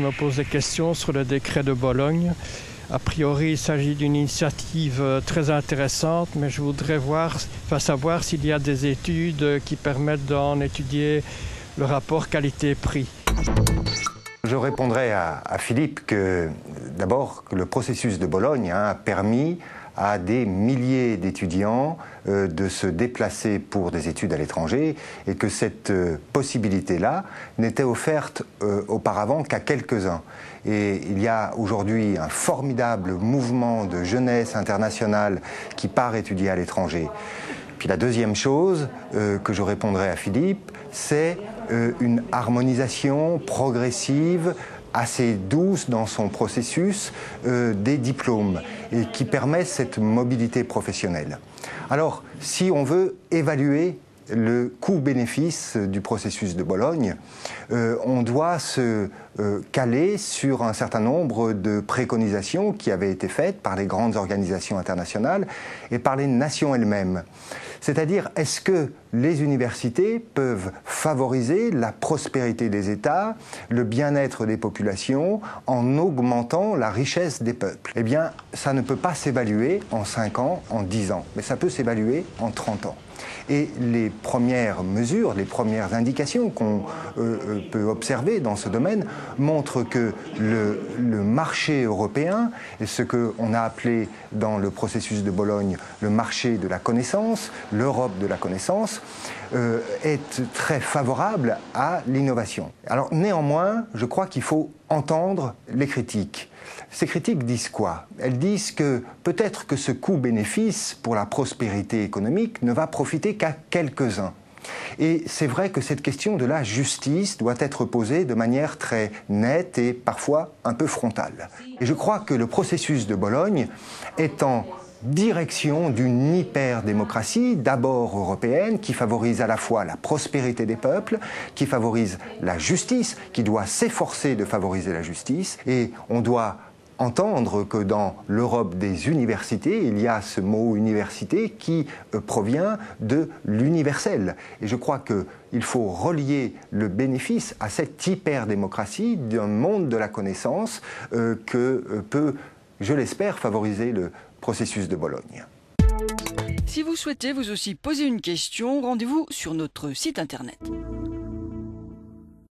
me pose des questions sur le décret de Bologne. A priori, il s'agit d'une initiative très intéressante, mais je voudrais savoir s'il y a des études qui permettent d'en étudier le rapport qualité-prix. Je répondrai à Philippe que d'abord que le processus de Bologne a permis à des milliers d'étudiants de se déplacer pour des études à l'étranger et que cette possibilité-là n'était offerte auparavant qu'à quelques-uns. Et il y a aujourd'hui un formidable mouvement de jeunesse internationale qui part étudier à l'étranger. Puis la deuxième chose que je répondrai à Philippe, c'est une harmonisation progressive assez douce dans son processus des diplômes et qui permet cette mobilité professionnelle. Alors, si on veut évaluer le coût-bénéfice du processus de Bologne, on doit se caler sur un certain nombre de préconisations qui avaient été faites par les grandes organisations internationales et par les nations elles-mêmes. C'est-à-dire, est-ce que les universités peuvent favoriser la prospérité des États, le bien-être des populations, en augmentant la richesse des peuples? Eh bien, ça ne peut pas s'évaluer en 5 ans, en 10 ans, mais ça peut s'évaluer en 30 ans. Et les premières mesures, les premières indications qu'on peut observer dans ce domaine montrent que le marché européen, et ce qu'on a appelé dans le processus de Bologne le marché de la connaissance, l'Europe de la connaissance, est très favorable à l'innovation. Alors néanmoins, je crois qu'il faut entendre les critiques. Ces critiques disent quoi? Elles disent que peut-être que ce coût-bénéfice pour la prospérité économique ne va profiter qu'à quelques-uns. Et c'est vrai que cette question de la justice doit être posée de manière très nette et parfois un peu frontale. Et je crois que le processus de Bologne est en direction d'une hyper-démocratie, d'abord européenne, qui favorise à la fois la prospérité des peuples, qui favorise la justice, qui doit s'efforcer de favoriser la justice, et on doit entendre que dans l'Europe des universités, il y a ce mot université qui provient de l'universel. Et je crois qu'il faut relier le bénéfice à cette hyper-démocratie d'un monde de la connaissance que peut, je l'espère, favoriser le processus de Bologne. Si vous souhaitez vous aussi poser une question, rendez-vous sur notre site internet.